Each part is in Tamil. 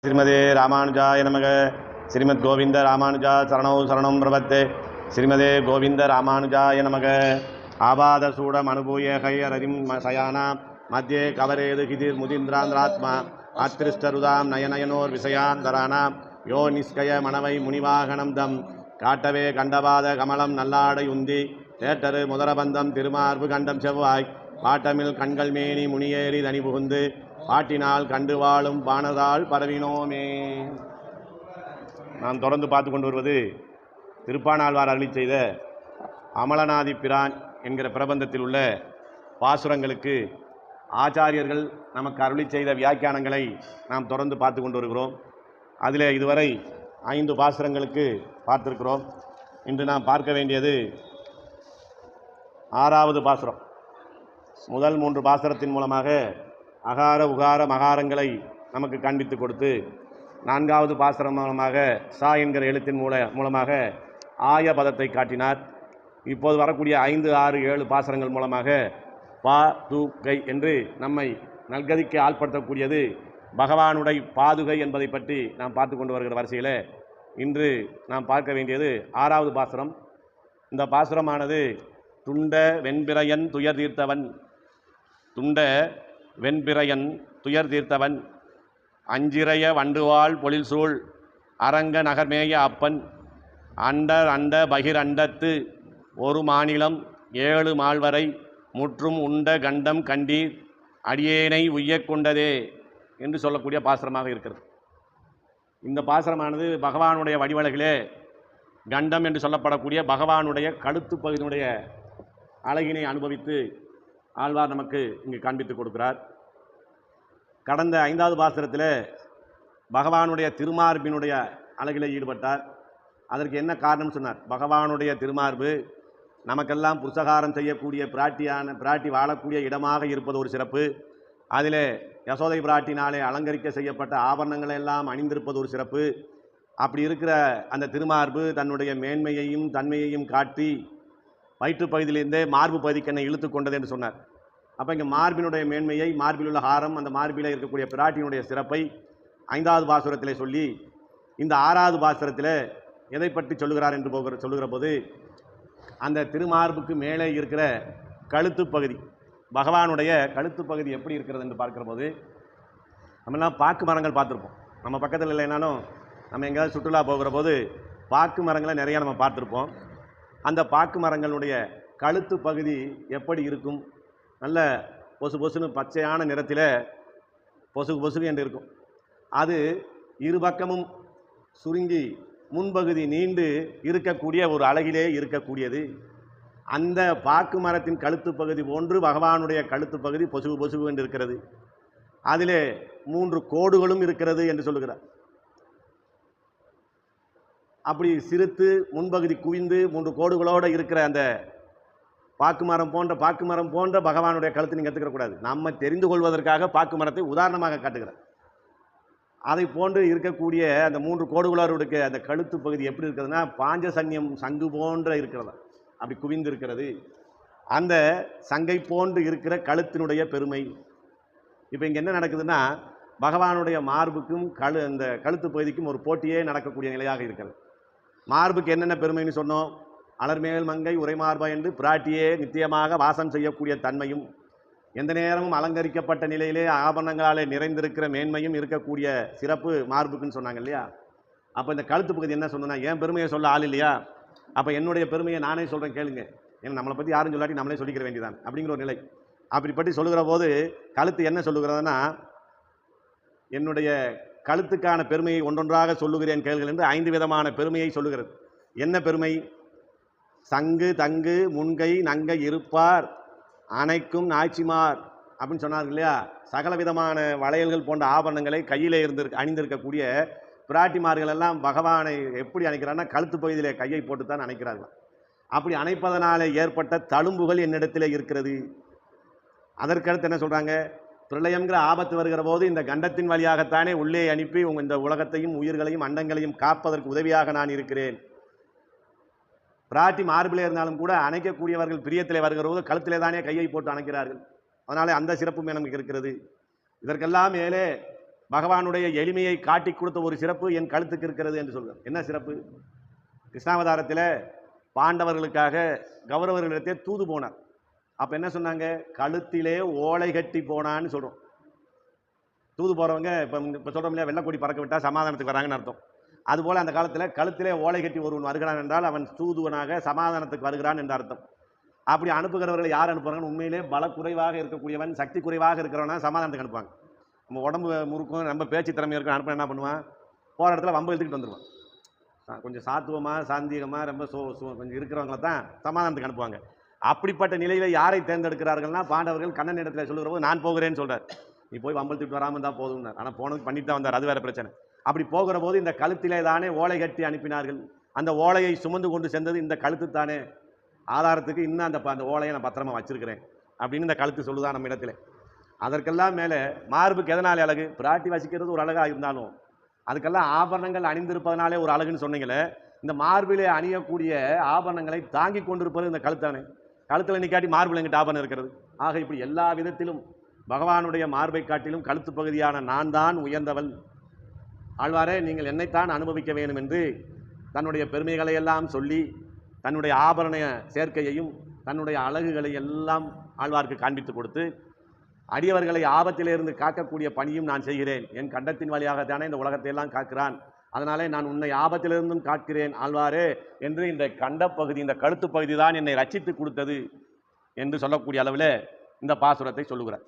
श्रीमदे रामानुजाय नमः। श्रीमद् गोविंद रामानुजा शरणौ शरणं प्रपद्ये। श्रीमदे गोविंद रामानुजाय नमः। आपादसूडम् अनुभूय हैररिं शयाना मध्ये कवरेदु हितिर्मुदीन्द्रान्द्रात्मा अत्रिष्टरुदां नयनयनोर्विषयान्तराणां यो निष्कय मनवै मुनिवाहनं दं காட்டவே கண்டபாத கமலம் நல்லாடை உந்தி தேட்டரு முதரபந்தம் திருமார்பு கண்டம் செவ்வாய் பாட்டமில் கண்கள் மேனி முனியேறி தனி புகுந்து பாட்டினால் கண்டு வாழும் பானதால் பரவினோமே. நாம் தொடர்ந்து பார்த்து கொண்டு வருவது திருப்பாணாழ்வார் அருளி செய்த அமலநாதி பிரான் என்கிற பிரபந்தத்தில் உள்ள பாசுரங்களுக்கு ஆச்சாரியர்கள் நமக்கு அருளி செய்த வியாக்கியானங்களை நாம் தொடர்ந்து பார்த்து கொண்டு வருகிறோம். அதில் இதுவரை 5 பாசுரங்களுக்கு பார்த்திருக்கிறோம். இன்று நாம் பார்க்க வேண்டியது 6வது பாசுரம். முதல் 3 பாசுரத்தின் மூலமாக அகார உகார மகாரங்களை நமக்கு காண்பித்து கொடுத்து 4வது பாசுரம் மூலமாக சா என்கிற எழுத்தின் மூலமாக ஆய பதத்தை காட்டினார். இப்போது வரக்கூடிய 5, 6, 7 பாசுரங்கள் மூலமாக பா து கை என்று நம்மை நல்கதிக்கு ஆள்படுத்தக்கூடியது பகவானுடைய பாதுகை என்பதை பற்றி நாம் பார்த்து கொண்டு வருகிற வரிசையில் இன்று நாம் பார்க்க வேண்டியது 6வது பாசுரம். இந்த பாசுரமானது துண்ட வெண்பிரையன் துயர் தீர்த்தவன், துண்ட வெண்பிரையன் துயர் தீர்த்தவன், அஞ்சிறைய வண்டுவாள் பொழில்சூழ் அரங்க நகர்மேய அப்பன், அண்டர் அண்ட பகிரண்டத்து ஒரு மாநிலம் 7 மால்வரை முற்றும் உண்ட கண்டம் கண்டீர் அடியேனை உய்யக் கொண்டதே என்று சொல்லக்கூடிய பாசுரமாக இருக்கிறது. இந்த பாசுரமானது பகவானுடைய வடிவழகிலே கண்டம் என்று சொல்லப்படக்கூடிய பகவானுடைய கழுத்து பகுதியினுடைய அழகினை அனுபவித்து ஆழ்வார் நமக்கு இங்கு காண்பித்து கொடுக்கிறார். கடந்த 5வது பாசுரத்தில் பகவானுடைய திருமார்பினுடைய அழகிலே ஈடுபட்டார். அதற்கு என்ன காரணம் சொன்னார். பகவானுடைய திருமார்பு நமக்கெல்லாம் புருஷகாரம் செய்யக்கூடிய பிராட்டி வாழக்கூடிய இடமாக இருப்பது ஒரு சிறப்பு. அதில் யசோதை பிராட்டினாலே அலங்கரிக்க செய்யப்பட்ட ஆபரணங்களை எல்லாம் அணிந்திருப்பது ஒரு சிறப்பு. அப்படி இருக்கிற அந்த திருமார்பு தன்னுடைய மேன்மையையும் தன்மையையும் காட்டி வயிற்றுப்பகுதியிலிருந்தே மார்பு பகுதிக்கு என்னை இழுத்து கொண்டது என்று சொன்னார். அப்போ இங்கே மார்பினுடைய மேன்மையை, மார்பில் உள்ள ஹாரம், அந்த மார்பில் இருக்கக்கூடிய பிராட்டியினுடைய சிறப்பை 5வது பாசுரத்திலே சொல்லி இந்த 6வது பாசுரத்தில் எதை பற்றி சொல்லுகிறார் என்று சொல்லுகிற போது அந்த திருமார்புக்கு மேலே இருக்கிற கழுத்து பகுதி, பகவானுடைய கழுத்து பகுதி எப்படி இருக்கிறது என்று பார்க்குற போது நம்மெல்லாம் பாக்கு மரங்கள் பார்த்துருப்போம். நம்ம பக்கத்தில் இல்லைனாலும் நம்ம எங்கேயாவது சுற்றுலா போகிற போது பாக்கு மரங்களை நிறையா நம்ம பார்த்துருப்போம். அந்த பாக்கு மரங்களுடைய கழுத்து பகுதி எப்படி இருக்கும், நல்ல பொசு பொசுன்னு பச்சையான நிறத்தில் பொசுகு பொசுகு என்று இருக்கும். அது இரு பக்கமும் சுருங்கி முன்பகுதி நீண்டு இருக்கக்கூடிய ஒரு அழகிலே இருக்கக்கூடியது. அந்த பாக்கு மரத்தின் கழுத்து பகுதி போன்று பகவானுடைய கழுத்து பகுதி பொசுகு பொசுகு என்று இருக்கிறது. அதிலே 3 கோடுகளும் இருக்கிறது என்று சொல்லுகிறார். அப்படி சிறுத்து முன்பகுதி குவிந்து 3 கோடுகளோடு இருக்கிற அந்த பாக்கு மரம் போன்ற பகவானுடைய கழுத்தை நீங்கள் எடுத்துக்கிறக்கூடாது. நம்ம தெரிந்து கொள்வதற்காக பாக்கு மரத்தை உதாரணமாக காட்டுகிறார். அதை போன்று இருக்கக்கூடிய அந்த 3 கோடுகளோடு அந்த கழுத்து பகுதி எப்படி இருக்கிறதுனா பாஞ்சசன்யம் சங்கு போன்ற இருக்கிறதா, அப்படி குவிந்து இருக்கிறது. அந்த சங்கை போன்று இருக்கிற கழுத்தினுடைய பெருமை. இப்போ இங்கே என்ன நடக்குதுன்னா பகவானுடைய மார்புக்கும் அந்த கழுத்து பகுதிக்கும் ஒரு போட்டியே நடக்கக்கூடிய நிலையாக இருக்கிறது. மார்புக்கு என்னென்ன பெருமைன்னு சொன்னோம். அலர்மேல் மங்கை உரைமார்பா என்று பிராட்டியே நித்தியமாக வாசம் செய்யக்கூடிய தன்மையும், எந்த நேரமும் அலங்கரிக்கப்பட்ட நிலையிலே ஆபரணங்களாலே நிறைந்திருக்கிற மேன்மையும் இருக்கக்கூடிய சிறப்பு மார்புக்குன்னு சொன்னாங்க இல்லையா. அப்போ இந்த கழுத்து பகுதி என்ன சொன்னா, என் பெருமையை சொல்ல ஆள் இல்லையா, அப்போ என்னுடைய பெருமையை நானே சொல்கிறேன் கேளுங்க, ஏன்னா நம்மளை பற்றி யாரும் சொல்லாட்டி நம்மளே சொல்லிக்கிற வேண்டியதான் அப்படிங்கிற ஒரு நிலை. அப்படிப்பட்டு சொல்லுகிற போது கழுத்து என்ன சொல்லுகிறதுனா, என்னுடைய கழுத்துக்கான பெருமையை ஒன்றொன்றாக சொல்லுகிறேன் கேள்கள் என்று 5 விதமான பெருமையை சொல்லுகிறது. என்ன பெருமை? சங்கு தங்கு முன்கை நங்கை இருப்பார் அனைக்கும் நாய்ச்சிமார் அப்படின்னு சொன்னார்கள் இல்லையா. சகல விதமான வளையல்கள் போன்ற ஆபரணங்களை கையிலே அணிந்திருக்கக்கூடிய பிராட்டிமார்கள் எல்லாம் பகவானை எப்படி அணைக்கிறார்னா கழுத்து பகுதியிலே கையை போட்டுத்தான் அணைக்கிறார்கள். அப்படி அணைப்பதனாலே ஏற்பட்ட தழும்புகள் என்னிடத்திலே இருக்கிறது. அதற்கடுத்து என்ன சொல்கிறாங்க, பிரளயம்ங்கிற ஆபத்து வருகிற போது இந்த கண்டத்தின் வழியாகத்தானே உள்ளே அனுப்பி இந்த உலகத்தையும் உயிர்களையும் அண்டங்களையும் காப்பதற்கு உதவியாக நான் இருக்கிறேன். பிராட்டி மார்பிலே இருந்தாலும் கூட அணைக்கக்கூடியவர்கள் பிரியத்திலே வருகிற போது கழுத்திலே தானே கையை போட்டு அணைக்கிறார்கள். அதனாலே அந்த சிறப்பும் நமக்கு இருக்கிறது. இதற்கெல்லாம் மேலே பகவானுடைய எளிமையை காட்டி கொடுத்த ஒரு சிறப்பு என் கழுத்துக்கு இருக்கிறது என்று சொல்கிறார். என்ன சிறப்பு? கிருஷ்ணாவதாரத்தில் பாண்டவர்களுக்காக கௌரவர்களிடத்தே தூது போனார். அப்ப என்ன சொன்னாங்க? கழுத்திலே ஓலை கட்டி போனான்னு சொல்றோம். தூது போறவங்க இப்ப சொல்றோம் இல்லையா, வெள்ளக்கொடி பறக்க விட்டா சமாதானத்துக்கு வராங்கன்னு அர்த்தம். அதுபோல அந்த காலத்தில் கழுத்திலே ஓலை கட்டி ஒருவன் வருகிறான் என்றால் அவன் தூதுவனாக சமாதானத்துக்கு வருகிறான் என்ற அர்த்தம். அப்படி அனுப்புகிறவர்கள் யார் அனுப்புறாங்கன்னு, உண்மையிலே பல குறைவாக இருக்கக்கூடியவன், சக்தி குறைவாக இருக்கிறவனா சமாதானத்துக்கு அனுப்புவாங்க. நம்ம உடம்பு முறுக்கும், நம்ம பேச்சு திறமை இருக்கும், அனுப்ப என்ன பண்ணுவான்? போகிற இடத்துல வம்பு எடுத்துக்கிட்டு வந்துடுவான். கொஞ்சம் சாத்துவமாக சாந்திகமாக ரொம்ப கொஞ்சம் இருக்கிறவங்கள தான் சமாதானத்துக்கு அனுப்புவாங்க. அப்படிப்பட்ட நிலையில் யாரை தேர்ந்தெடுக்கிறார்கள்னா, பாண்டவர்கள் கண்ணன் இடத்துல சொல்லுகிற போது நான் போகிறேன்னு சொல்கிறார். நீ போய் வம்பழுத்துட்டு வராமல் இருந்தால் போதும்னார். ஆனால் போனதுக்கு பண்ணிட்டு தான் வந்தார், அது வேறு பிரச்சனை. அப்படி போகிற போது இந்த கழுத்திலே தானே ஓலை கட்டி அனுப்பினார்கள். அந்த ஓலையை சுமந்து கொண்டு சென்றது இந்த கழுத்து தானே. ஆதாரத்துக்கு இன்னும் அந்த ஓலையை நான் பத்திரமா வச்சிருக்கிறேன் அப்படின்னு இந்த கழுத்து சொல்லுதான் நம்ம இடத்துல. அதற்கெல்லாம் மேலே மார்புக்கு எதனாலே அழகு? பிராட்டி வசிக்கிறது ஒரு அழகாக இருந்தாலும் அதுக்கெல்லாம் ஆபரணங்கள் அணிந்திருப்பதனாலே ஒரு அழகுன்னு சொன்னீங்களே. இந்த மார்பிலே அணியக்கூடிய ஆபரணங்களை தாங்கி கொண்டிருப்பது இந்த கழுத்தானே. கழுத்தில் நிக்காட்டி மார்பில் எங்கிட்ட ஆபரணம் இருக்கிறது. ஆக இப்படி எல்லா விதத்திலும் பகவானுடைய மார்பை காட்டிலும் கழுத்து பகுதியான நான் தான் உயர்ந்தவள். ஆழ்வாரே, நீங்கள் என்னைத்தான் அனுபவிக்க வேண்டும் என்று தன்னுடைய பெருமைகளை எல்லாம் சொல்லி தன்னுடைய ஆபரண சேர்க்கையையும் தன்னுடைய அழகுகளை எல்லாம் ஆழ்வாருக்கு காண்பித்து கொடுத்து அடியவர்களை ஆபத்திலிருந்து காக்கக்கூடிய பணியும் நான் செய்கிறேன். என் கண்டத்தின் வழியாகத்தானே இந்த உலகத்தை எல்லாம் காக்கிறான். அதனாலே நான் உன்னை ஆபத்திலிருந்தும் காக்கிறேன் ஆழ்வாரே என்று இந்த கண்டப்பகுதி, இந்த கழுத்து பகுதி தான் என்னை ரட்சித்து கொடுத்தது என்று சொல்லக்கூடிய அளவில் இந்த பாசுரத்தை சொல்லுகிறார்.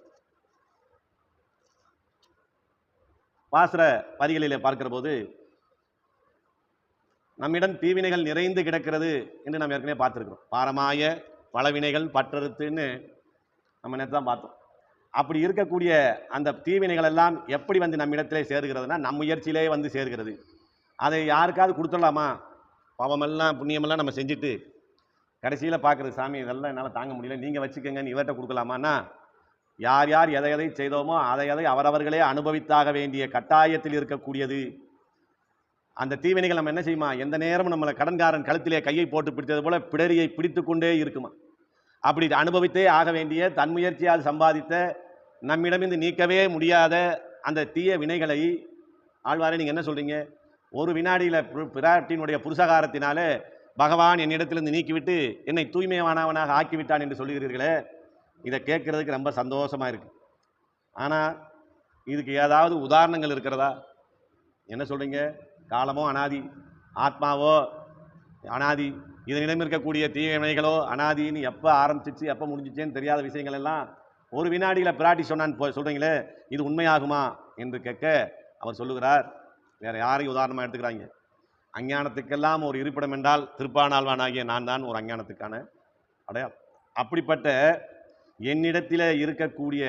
பாசுர வரிகளிலே பார்க்கிற போது நம்மிடம் தீவினைகள் நிறைந்து கிடக்கிறது என்று நாம் ஏற்கனவே பார்த்துருக்கிறோம். பாரமாய பலவினைகள் பற்றறுத்துன்னு நம்ம நேற்று தான் பார்த்தோம். அப்படி இருக்கக்கூடிய அந்த தீவினைகள் எல்லாம் எப்படி வந்து நம்மிடத்திலே சேருகிறதுனா, நம் முயற்சியிலே வந்து சேர்கிறது. அதை யாருக்காவது கொடுத்துடலாமா? பாவமெல்லாம் புண்ணியமெல்லாம் நம்ம செஞ்சுட்டு கடைசியில் பார்க்குறது, சாமி இதெல்லாம் என்னால் தாங்க முடியல, நீங்கள் வச்சுக்கோங்கன்னு இவர்கிட்ட கொடுக்கலாமான்னா, யார் யார் எதை எதை செய்தோமோ அதை அவரவர்களே அனுபவித்தாக வேண்டிய கட்டாயத்தில் இருக்கக்கூடியது. அந்த தீவினைகள் நம்ம என்ன செய்யுமா? எந்த நேரமும் நம்மளை கடன்காரன் கழுத்திலே கையை போட்டு பிடித்தது போல பிடரியை பிடித்து கொண்டே இருக்குமா. அப்படி அனுபவித்தே ஆக வேண்டிய தன் முயற்சியால் சம்பாதித்த நம்மிடமிருந்து நீக்கவே முடியாத அந்த தீய வினைகளை ஆழ்வாரே நீங்கள் என்ன சொல்றீங்க? ஒரு வினாடியில் பிராட்டினுடைய புருஷகாரத்தினாலே பகவான் என்னிடத்திலிருந்து நீக்கிவிட்டு என்னை தூய்மையானவனாக ஆக்கிவிட்டான் என்று சொல்லுகிறீர்களே, இதை கேட்கறதுக்கு ரொம்ப சந்தோஷமா இருக்கு. ஆனால் இதுக்கு ஏதாவது உதாரணங்கள் இருக்கிறதா? என்ன சொல்றீங்க? காலமோ அனாதி, ஆத்மாவோ அனாதி, இதனிடம் இருக்கக்கூடிய தீவினைகளோ அனாதின்னு எப்போ ஆரம்பிச்சிச்சு எப்போ முடிஞ்சிச்சேன்னு தெரியாத விஷயங்கள் எல்லாம் ஒரு வினாடியில் பிராட்டி சொன்னான்னு சொல்கிறீங்களே, இது உண்மையாகுமா என்று கேட்க அவர் சொல்லுகிறார், வேற யாரையும் உதாரணமாக எடுத்துக்கிறாங்க. அஞ்ஞானத்துக்கெல்லாம் ஒரு இருப்பிடம் என்றால் திருப்பானாழ்வானாகிய நான் தான் ஒரு அஞ்ஞானத்துக்கான அடையாளம். அப்படிப்பட்ட என்னிடத்தில் இருக்கக்கூடிய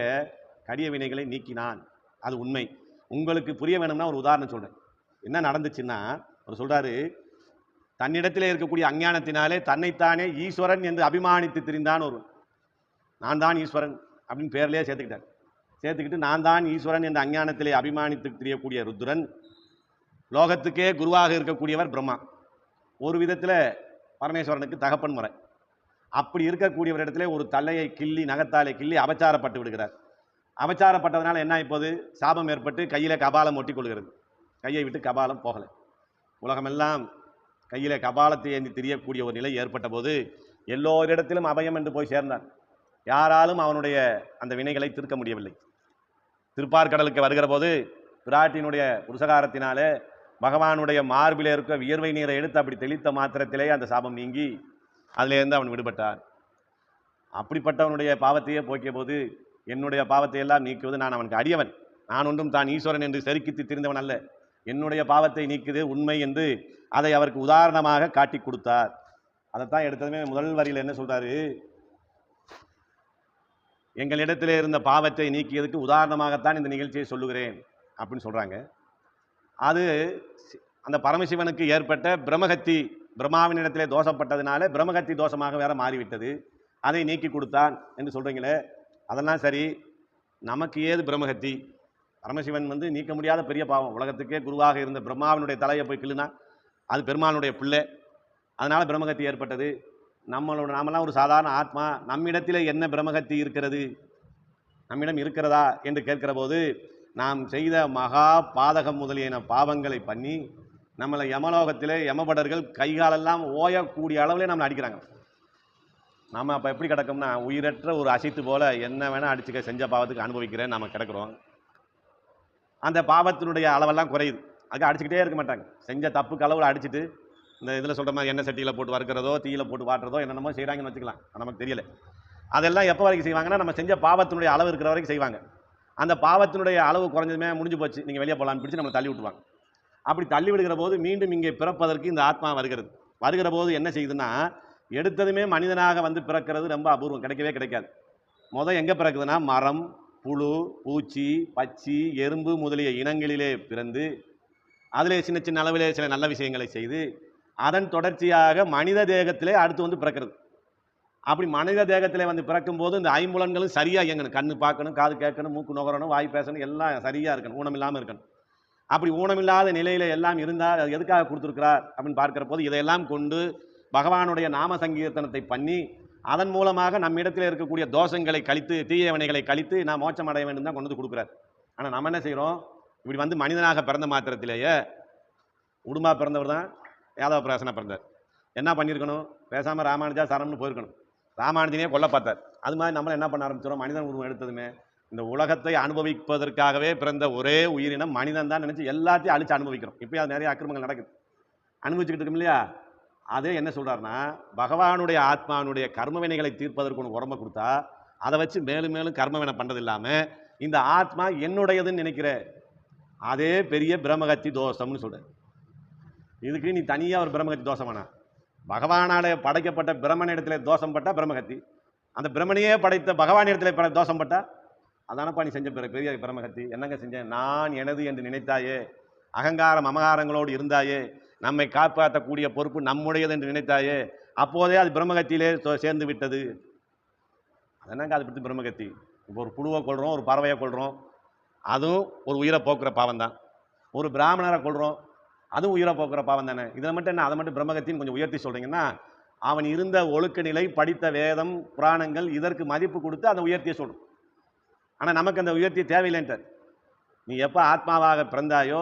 கடிய வினைகளை நீக்கினான், அது உண்மை. உங்களுக்கு புரிய வேணும்னா ஒரு உதாரணம் சொல்கிறேன். என்ன நடந்துச்சுன்னா, அவர் சொல்கிறாரு, தன்னிடத்தில் இருக்கக்கூடிய அஞ்ஞானத்தினாலே தன்னைத்தானே ஈஸ்வரன் என்று அபிமானித்து திரிந்தான் ஒரு. நான் தான் ஈஸ்வரன் அப்படின்னு பேர்லேயே சேர்த்துக்கிட்டு நான் தான் ஈஸ்வரன் என்ற அஞ்ஞானத்திலே அபிமானித்து திரியக்கூடிய ருத்ரன், லோகத்துக்கே குருவாக இருக்கக்கூடியவர் பிரம்மா, ஒரு விதத்தில் பரமேஸ்வரனுக்கு தகப்பன் முறை. அப்படி இருக்கக்கூடியவரிடத்துல ஒரு தலையை கிள்ளி நகத்தாலே கிள்ளி அபச்சாரப்பட்டு விடுகிறார். அபச்சாரப்பட்டதுனால என்ன இப்போது சாபம் ஏற்பட்டு கையில கபாலம் ஒட்டி கொள்கிறது. கையை விட்டு கபாலம் போகலை. உலகமெல்லாம் கையில கபாலத்தை ஏந்தி திரியக்கூடிய ஒரு நிலை ஏற்பட்ட போது எல்லோரிடத்திலும் அபயம் என்று போய் சேர்ந்தான். யாராலும் அவனுடைய அந்த வினைகளை தீர்க்க முடியவில்லை. திருப்பார்கடலுக்கு வருகிற போது பிராட்டினுடைய புருஷகாரத்தினாலே பகவானுடைய மார்பிலே இருக்க வியர்வை நீரை எடுத்து அப்படி தெளித்த மாத்திரத்திலே அந்த சாபம் நீங்கி அதிலிருந்து அவன் விடுபட்டான். அப்படிப்பட்டவனுடைய பாவத்தையே போக்கிய போது என்னுடைய பாவத்தை எல்லாம் நீக்குவது நான் அவனுக்கு அடியவன், நான் ஒன்றும் தான் ஈஸ்வரன் என்று செருக்கித்து திரிந்தவன் அல்ல, என்னுடைய பாவத்தை நீக்குது உண்மை என்று அதை அவருக்கு உதாரணமாக காட்டி கொடுத்தார். அதைத்தான் எடுத்ததுமே முதல் வரியில் என்ன சொல்றாரு, எங்களிடத்திலே இருந்த பாவத்தை நீக்கியதுக்கு உதாரணமாகத்தான் இந்த நிகழ்ச்சியை சொல்லுகிறேன் அப்படின்னு சொல்றாங்க. அது அந்த பரமசிவனுக்கு ஏற்பட்ட பிரம்மகத்தி, பிரம்மாவின் இடத்திலே தோஷப்பட்டதுனால பிரம்மகத்தி தோஷமாக வேற மாறிவிட்டது, அதை நீக்கி கொடுத்தான் என்று சொல்றீங்களே, அதெல்லாம் சரி. நமக்கு ஏது பிரம்மகத்தி? பரமசிவன் நீக்க முடியாத பெரிய பாவம். உலகத்துக்கே குருவாக இருந்த பிரம்மாவினுடைய தலையை போய் கிள்ளுனா அது பெருமானுடைய பிள்ளை, அதனால பிரம்மகத்தி ஏற்பட்டது. நாமெல்லாம் ஒரு சாதாரண ஆத்மா, நம்மிடத்தில் என்ன பிரம்மகத்தி இருக்கிறது, நம்மிடம் இருக்கிறதா என்று கேட்கிற போது நாம் செய்த மகா பாதகம் முதலியன பாவங்களை பண்ணி நம்மளை யமலோகத்திலே யமபடர்கள் கைகாலெல்லாம் ஓயக்கூடிய அளவில் நம்மளை அடிக்கிறாங்க. நம்ம அப்போ எப்படி கிடக்கோம்னா, உயிரற்ற ஒரு அசைத்து போல என்ன வேணால் அடிச்சுக்க, செஞ்ச பாவத்துக்கு அனுபவிக்கிறேன் நம்ம கிடக்கிறோம். அந்த பாவத்தினுடைய அளவெல்லாம் குறையுது. அதுக்கு அடிச்சுக்கிட்டே இருக்க மாட்டாங்க. செஞ்ச தப்புக்கு அளவில் அடிச்சுட்டு இந்த இதில் சொல்கிற மாதிரி எண்ணெய் சட்டியில் போட்டு வறுக்கிறதோ தீயில் போட்டு வாட்டுறதோ என்னென்னமோ செய்கிறாங்கன்னு வச்சுக்கலாம், நமக்கு தெரியல. அதெல்லாம் எப்போ வரைக்கும் செய்வாங்கன்னா, நம்ம செஞ்ச பாவத்தினுடைய அளவு இருக்கிற வரைக்கும் செய்வாங்க. அந்த பாவத்தினுடைய அளவு குறைஞ்சதுமே முடிஞ்சு போச்சு, நீங்கள் வெளியே போகலான்னு பிடிச்சி நம்மளை தள்ளி விட்டுருவாங்க. அப்படி தள்ளி விடுகிற போது மீண்டும் இங்கே பிறப்பதற்கு இந்த ஆத்மா வருகிற போது என்ன செய்யுதுன்னா, எடுத்ததுமே மனிதனாக வந்து பிறக்கிறது ரொம்ப அபூர்வம், கிடைக்கவே கிடைக்காது. எங்கே பிறக்குதுன்னா, மரம், புழு, பூச்சி, பச்சி, எறும்பு முதலிய இனங்களிலே பிறந்து அதிலே சின்ன சின்ன அளவிலே சில நல்ல விஷயங்களை செய்து அதன் தொடர்ச்சியாக மனித தேகத்திலே அடுத்து வந்து பிறக்கிறது. அப்படி மனித தேகத்திலே வந்து பிறக்கும் போது இந்த ஐம்புலன்களும் சரியாக இயங்கணும். கண்ணு பார்க்கணும், காது கேட்கணும், மூக்கு நுகரணும், வாய் பேசணும், எல்லாம் சரியாக இருக்கணும், ஊனமில்லாமல் இருக்கணும். அப்படி ஊனமில்லாத நிலையில் எல்லாம் இருந்தால் அது எதுக்காக கொடுத்துருக்கிறார் அப்படின்னு பார்க்கிற போது இதையெல்லாம் கொண்டு பகவானுடைய நாம சங்கீர்த்தனத்தை பண்ணி அதன் மூலமாக நம்மிடத்தில் இருக்கக்கூடிய தோஷங்களை கழித்து தீயவனைகளை கழித்து நான் மோட்சம் அடைய வேண்டும் தான் கொண்டு வந்து கொடுக்குறார். ஆனால் நம்ம என்ன செய்கிறோம், இப்படி வந்து மனிதனாக பிறந்த மாத்திரத்திலேயே உடும்பா பிறந்தவர் தான் யாதவ பிரகாசனா பிறந்தார். என்ன பண்ணியிருக்கணும், பேசாமல் ராமானுஜா சரம்னு போயிருக்கணும். ராமானுஜனையே கொல்ல பார்த்தார். அது மாதிரி நம்மளை என்ன பண்ண ஆரம்பிச்சிடும், மனிதன் உருவம் எடுத்ததுமே இந்த உலகத்தை அனுபவிப்பதற்காகவே பிறந்த ஒரே உயிரினம் மனிதன் தான் நினச்சி எல்லாத்தையும் அழிச்சு அனுபவிக்கிறோம். இப்போ அது நிறைய அக்கிரமங்கள் நடக்குது, அனுபவிச்சுக்கிட்டு இருக்கும் இல்லையா. அதே என்ன சொல்கிறாருன்னா, பகவானுடைய ஆத்மானுடைய கர்மவினைகளை தீர்ப்பதற்கு ஒன்று உடம்பை கொடுத்தா அதை வச்சு மேலும் மேலும் கர்மவினை பண்ணுறது இல்லாமல் இந்த ஆத்மா என்னுடையதுன்னு நினைக்கிற அதே பெரிய பிரம்மகத்தி தோஷம்னு சொல்கிறார். இதுக்கு நீ தனியாக ஒரு பிரம்மகத்தி தோஷமானா, பகவானாலே படைக்கப்பட்ட பிரம்மன் இடத்துல தோஷம் பட்டா பிரம்மகத்தி, அந்த பிரம்மனையே படைத்த பகவான் இடத்துல தோஷம் பட்டா அதானப்பா நீ செஞ்ச பெரிய பிரம்மகத்தி. என்னங்க செஞ்சேன், நான் எனது என்று நினைத்தாயே, அகங்காரம் அமகாரங்களோடு இருந்தாயே, நம்மை காப்பாற்றக்கூடிய பொறுப்பு நம்முடையது என்று நினைத்தாயே, அப்போதே அது பிரம்மகத்தியிலே சேர்ந்து விட்டது. அதனாங்க அதை பற்றி பிரம்மகத்தி. இப்போ ஒரு புழுவை கொள்கிறோம், ஒரு பறவையை கொள்கிறோம், அதுவும் ஒரு உயிரை போக்குற பாவம் தான். ஒரு பிராமணரை கொள்கிறோம், அதுவும் உயிரை போக்குற பாவம் தானே. இதை மட்டும் என்ன, அதை மட்டும் பிரம்மகத்தின்னு கொஞ்சம் உயர்த்தி சொல்கிறீங்கன்னா, அவன் இருந்த ஒழுக்க நிலை, படித்த வேதம் புராணங்கள் இதற்கு மதிப்பு கொடுத்து அதை உயர்த்திய சொல்லும். ஆனால் நமக்கு அந்த உயர்த்தி தேவையில்லைன்றார். நீ எப்போ ஆத்மாவாக பிறந்தாயோ,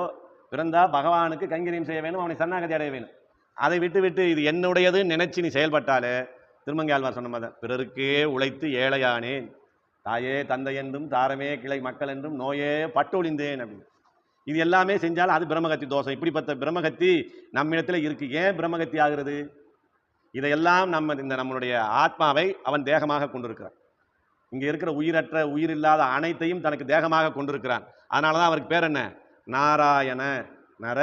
பிறந்தா பகவானுக்கு கைங்கரியம் செய்ய வேணும், அவனை சரணாகதி அடைய வேணும். அதை விட்டு விட்டு இது என்னுடையதுன்னு நினைச்சு நீ செயல்பட்டாலே திருமங்கை ஆழ்வார் சொன்ன மாதிரி பிறருக்கே உழைத்து ஏழையானேன், தாயே தந்தை என்றும் தாரமே கிளை மக்கள் என்றும் நோயே பட்டொழிந்தேன் அப்படின்னு. இது எல்லாமே செஞ்சாலும் அது பிரம்மகத்தி தோஷம். இப்படிப்பட்ட பிரம்மகத்தி நம்மிடத்தில் இருக்கு. ஏன் பிரம்மகத்தி ஆகிறது, இதையெல்லாம் நம்மளுடைய ஆத்மாவை அவன் தேகமாக கொண்டிருக்கிறான். இங்கே இருக்கிற உயிரற்ற உயிர் இல்லாத அனைத்தையும் தனக்கு தேகமாக கொண்டிருக்கிறான். அதனால தான் அவருக்கு பேர் என்ன, நாராயண. நர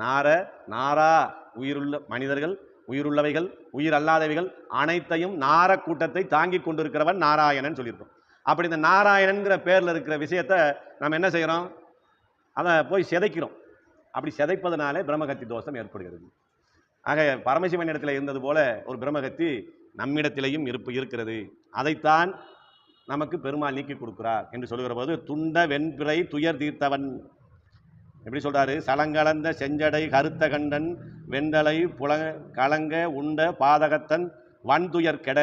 நார நாரா, உயிருள்ள மனிதர்கள், உயிருள்ளவைகள், உயிர் அல்லாதவைகள் அனைத்தையும் நார கூட்டத்தை தாங்கி கொண்டிருக்கிறவன் நாராயணன் சொல்லியிருக்கோம். அப்படி இந்த நாராயணன்கிற பேரில் இருக்கிற விஷயத்தை நம்ம என்ன செய்கிறோம், அதை போய் சிதைக்கிறோம். அப்படி சிதைப்பதனாலே பிரம்மகத்தி தோஷம் ஏற்படுகிறது. ஆக பரமசிவன் இடத்துல இருந்தது போல ஒரு பிரம்மகத்தி நம்மிடத்திலையும் இருக்கிறது. அதைத்தான் நமக்கு பெருமாள் நீக்கி கொடுக்கிறார் என்று சொல்லுகிற போது, துண்ட வெண்பிறை துயர் தீர்த்தவன் எப்படி சொல்றாரு, சலங்கலந்த செஞ்சடை கருத்த கண்டன் வெண்டலை கலங்க உண்ட பாதகத்தன் வன்துயர் கெட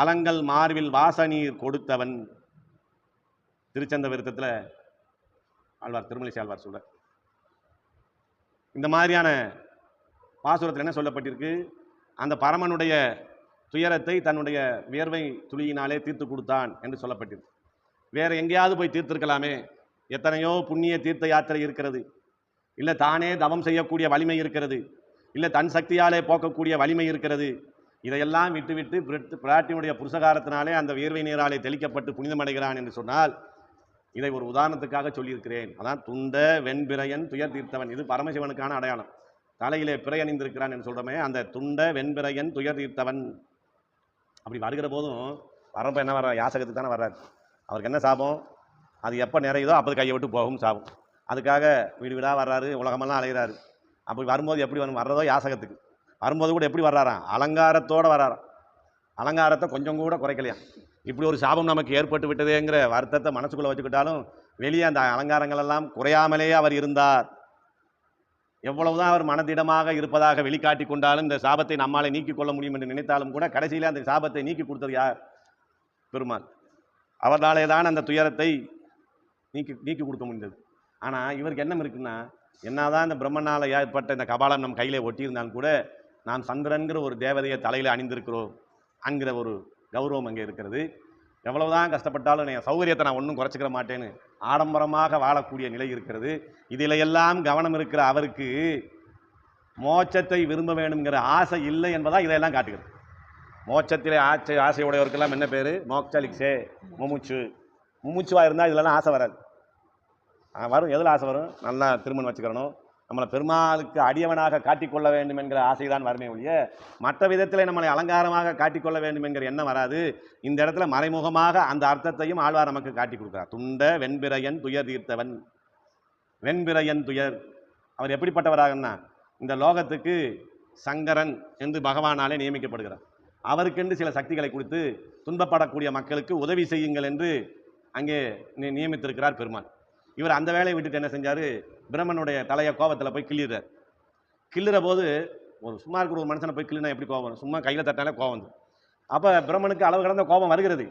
அலங்கல் மார்பில் வாசநீர் கொடுத்தவன். திருச்சந்த விருத்தத்தில் ஆழ்வார், திருமலிசை ஆழ்வார் சொல்ற இந்த மாதிரியான பாசுரத்தில் என்ன சொல்லப்பட்டிருக்கு, அந்த பரமனுடைய துயரத்தை தன்னுடைய வியர்வை துளியினாலே தீர்த்து கொடுத்தான் என்று சொல்லப்பட்டிருக்கு. வேற எங்கேயாவது போய் தீர்த்திருக்கலாமே, எத்தனையோ புண்ணிய தீர்த்த யாத்திரை இருக்கிறது, இல்லை தானே தவம் செய்யக்கூடிய வலிமை இருக்கிறது, இல்லை தன் சக்தியாலே போக்கக்கூடிய வலிமை இருக்கிறது. இதையெல்லாம் விட்டுவிட்டு பிராட்டினுடைய புருஷகாரத்தினாலே அந்த வியர்வை நீராலே தெளிக்கப்பட்டு புனிதமடைகிறான் என்று சொன்னால், இதை ஒரு உதாரணத்துக்காக சொல்லியிருக்கிறேன். அதான் துண்ட வெண்பிறையன் துயர் தீர்த்தவன். இது பரமசிவனுக்கான அடையாளம். தலையிலே பிறை அணிந்திருக்கிறான் என்று சொல்கிறோமே, அந்த துண்ட வெண்பிறையன் துயர் தீர்த்தவன். அப்படி வருகிற போதும் வரப்போ என்ன வர்றார், யாசகத்துக்கு தானே வர்றார். அவருக்கு என்ன சாபம், அது எப்போ நிறையுதோ அப்போ கையை விட்டு போகும் சாபம். அதுக்காக வீடு வீடாக வர்றாரு, உலகமெல்லாம் அலைகிறாரு. அப்படி வரும்போது எப்படி வர்றதோ யாசகத்துக்கு வரும்போது கூட எப்படி வர்றாராம், அலங்காரத்தோடு வர்றாராம். அலங்காரத்தை கொஞ்சம் கூட குறைக்கலையா. இப்படி ஒரு சாபம் நமக்கு ஏற்பட்டு விட்டதேங்கிற வருத்தத்தை மனசுக்குள்ளே வச்சுக்கிட்டாலும் வெளியே அந்த அலங்காரங்கள் எல்லாம் குறையாமலேயே அவர் இருந்தார். எவ்வளவுதான் அவர் மனதிடமாக இருப்பதாக வெளிக்காட்டி கொண்டாலும் இந்த சாபத்தை நம்மாலே நீக்கிக் கொள்ள முடியும் என்று நினைத்தாலும் கூட கடைசியில் அந்த சாபத்தை நீக்கி கொடுத்தது யார், பெருமாள். அவர்னாலே தான் அந்த துயரத்தை நீக்கி கொடுக்க முடிந்தது. ஆனால் இவருக்கு என்ன இருக்குன்னா, என்னதான் இந்த பிரம்மனால் ஏற்பட்ட இந்த கபாலம் நம் கையிலே ஒட்டியிருந்தாலும் கூட நாம் சந்திரன்கிற ஒரு தேவதையை தலையில் அணிந்திருக்கிறோம் அங்கிற ஒரு கௌரவம் அங்கே இருக்கிறது. எவ்வளவுதான் கஷ்டப்பட்டாலும் என் சௌகரியத்தை நான் ஒன்றும் குறைச்சிக்கிற மாட்டேன்னு ஆடம்பரமாக வாழக்கூடிய நிலை இருக்கிறது. இதிலையெல்லாம் கவனம் இருக்கிற அவருக்கு மோட்சத்தை விரும்ப வேண்டும்ங்கிற ஆசை இல்லை என்பதா இதையெல்லாம் காட்டுகிறது. மோட்சத்திலே ஆசையுடையவருக்கெல்லாம் என்ன பேர்? மோக்சலிக்ஸே, முமுச்சுவாக இருந்தால் இதெல்லாம் ஆசை வராது. வரும். எதில் ஆசை வரும்? நல்லா திருமணம் வச்சுக்கிறணும், நம்மளை பெருமாளுக்கு அடியவனாக காட்டிக்கொள்ள வேண்டும் என்கிற ஆசை தான் வருமே ஒழிய மற்ற விதத்தில் நம்மளை அலங்காரமாக காட்டிக்கொள்ள வேண்டும் என்கிற எண்ணம் வராது. இந்த இடத்துல மறைமுகமாக அந்த அர்த்தத்தையும் ஆழ்வார் நமக்கு காட்டி கொடுக்கிறார். துண்ட வெண்பிரையன் துயர் தீர்த்தவன். வெண்பிரையன் துயர், அவர் எப்படிப்பட்டவராகன்னா, இந்த லோகத்துக்கு சங்கரன் என்று பகவானாலே நியமிக்கப்படுகிறார். அவருக்கென்று சில சக்திகளை கொடுத்து துன்பப்படக்கூடிய மக்களுக்கு உதவி செய்யுங்கள் என்று அங்கே நியமித்திருக்கிறார் பெருமாள். இவர் அந்த வேலையை விட்டுட்டு என்ன செஞ்சார்? பிரம்மனுடைய தலையை கோபத்தில் போய் கிள்ளிடுறார். கிள்ளுற போது சும்மா இருக்கிற ஒரு மனுஷனை போய் கிள்ளினா எப்படி கோபம்? சும்மா கையில் தட்டாலே கோபம் வந்து. அப்போ பிரம்மனுக்கு அளவு கடந்த கோபம் வருகிறது.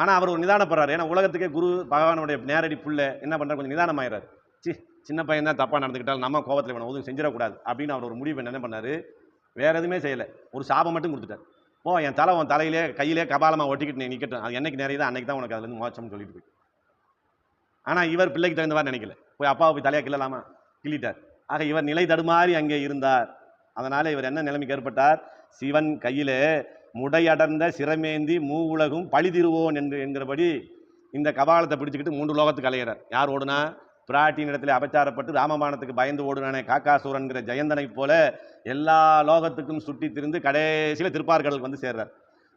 ஆனால் அவர் ஒரு நிதானப்படுறார். ஏன்னா உலகத்துக்கே குரு பகவானுடைய நேரடி புள்ள என்ன பண்ணுறார்? கொஞ்சம் நிதானமாயிறார். சின்ன பையன் தான் தப்பாக நடந்துக்கிட்டாலும் நம்ம கோபத்தில் வேணும் உதவி செஞ்சிடக்கூடாது அப்படின்னு அவர் ஒரு முடிவு என்ன பண்ணார்? வேறு எதுவுமே செய்யலை, ஒரு சாபம் மட்டும் கொடுத்துட்டார். என் தலை உன் தலையிலே கையிலே கபாலமாக ஒட்டிக்கிட்டு நீ நிற்கட்டும், அது என்னைக்கு நிறைய தான் அன்னைக்கு தான் உனக்கு அதுலேருந்து மோட்சம்னு சொல்லிட்டு போய். ஆனால் இவர் பிள்ளைக்கு தகுந்தவாறு நினைக்கல, போய் அப்பாவை போய் தலையாக கிள்ளலாமா? கிள்ளிட்டார். ஆக இவர் நிலை தடுமாறி அங்கே இருந்தார். அதனால் இவர் என்ன நிலைமைக்கு ஏற்பட்டார்? சிவன் கையிலே முடையடர்ந்த சிரமேந்தி மூவுலகும் பழிதிருவோன் என்கிறபடி இந்த கபாலத்தை பிடிச்சிக்கிட்டு 3 லோகத்துக்கு அலையிறார். யார் ஓடுனா? பிராட்டியின் இடத்துல அபச்சாரப்பட்டு ராமபாணத்துக்கு பயந்து ஓடுனானே காக்காசூரன்கிற ஜெயந்தனை போல எல்லா லோகத்துக்கும் சுட்டி திரிந்து கடைசியில் திருப்பார்கடலுக்கு வந்து சேர்றார்.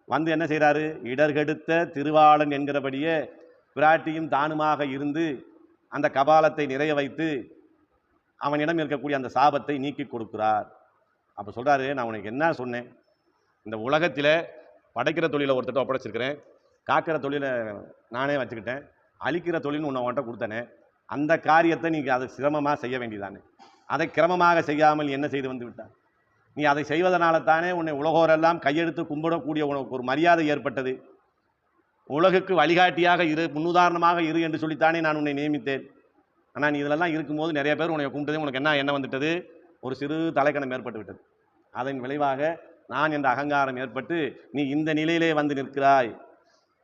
வந்து என்ன செய்கிறாரு? இடர்கெடுத்த திருவாளன் என்கிறபடியே பிராட்டியும் தானுமாக இருந்து அந்த கபாலத்தை நிறைய வைத்து அவனிடம் இருக்கக்கூடிய அந்த சாபத்தை நீக்கி கொடுக்கிறார். அப்போ சொல்கிறாரு, நான் உனக்கு என்ன சொன்னேன்? இந்த உலகத்தில் படைக்கிற தொழிலை ஒருத்தட்ட ஒப்படைச்சிருக்கிறேன், காக்கிற தொழிலை நானே வச்சுக்கிட்டேன், அழிக்கிற தொழில்னு உன்னை உன்ட்ட கொடுத்தனே, அந்த காரியத்தை நீ அதை சிரமமாக செய்ய வேண்டியதானே, அதை கிரமமாக செய்யாமல் என்ன செய்து வந்து விட்டார்? நீ அதை செய்வதனால தானே உன்னை உலகோரெல்லாம் கையெடுத்து கும்பிடக்கூடிய உனக்கு ஒரு மரியாதை ஏற்பட்டது. உலகுக்கு வழிகாட்டியாக இரு, முன்னுதாரணமாக இரு என்று சொல்லித்தானே நான் உன்னை நியமித்தேன். ஆனால் நீ இதிலெல்லாம் இருக்கும்போது நிறைய பேர் உன்னை கும்பிட்டதே உனக்கு என்ன வந்துவிட்டது? ஒரு சிறு தலைக்கணம் ஏற்பட்டு விட்டது. அதன் விளைவாக நான் என்ற அகங்காரம் ஏற்பட்டு நீ இந்த நிலையிலே வந்து நிற்கிறாய்.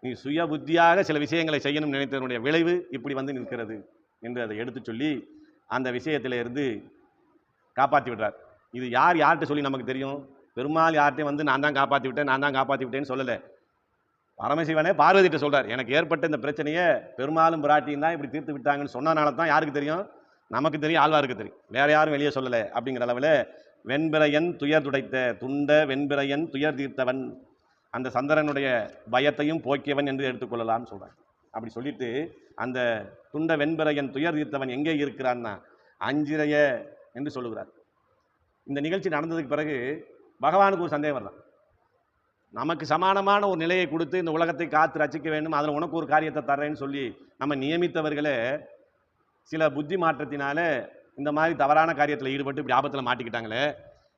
நீ சுய புத்தியாக சில விஷயங்களை செய்யணும் நினைத்ததனுடைய விளைவு இப்படி வந்து நிற்கிறது என்று அதை எடுத்து சொல்லி அந்த விஷயத்திலிருந்து காப்பாற்றி விடுறார். இது யார்கிட்ட சொல்லி நமக்கு தெரியும்? பெருமாள் யார்கிட்டையும் வந்து நான் தான் காப்பாற்றி விட்டேன்னு சொல்லலை. பரமசிவனே பார்வதிட்ட சொல்கிறார், எனக்கு ஏற்பட்ட இந்த பிரச்சனையை பெருமாளும் பிராட்டியும் தான் இப்படி தீர்த்து விட்டாங்கன்னு சொன்னனால தான் யாருக்கு தெரியும்? நமக்கு தெரியும், ஆழ்வாருக்கு தெரியும், வேறு யாரும் வெளியே சொல்லலை. அப்படிங்கிற அளவில் வெண்பிரையன் துயர் துடைத்த துண்ட வெண்பிரையன் துயர் தீர்த்தவன், அந்த சந்திரனுடைய பயத்தையும் போக்கியவன் என்று எடுத்துக்கொள்ளலாம்னு சொல்கிறார். அப்படி சொல்லிட்டு அந்த துண்ட வெண்பிரையன் துயர் தீர்த்தவன் எங்கே இருக்கிறான்னா அஞ்சிரைய என்று சொல்லுகிறார். இந்த நிகழ்ச்சி நடந்ததுக்கு பிறகு பகவானுக்கு ஒரு சந்தேகம் வரலாம். நமக்கு சமானமான ஒரு நிலையை கொடுத்து இந்த உலகத்தை காத்து ரசிக்க வேண்டும், அதில் உனக்கு ஒரு காரியத்தை தர்றேன்னு சொல்லி நம்ம நியமித்தவர்களே சில புத்தி மாற்றத்தினால இந்த மாதிரி தவறான காரியத்தில் ஈடுபட்டு இப்படி ஆபத்தில் மாட்டிக்கிட்டாங்களே.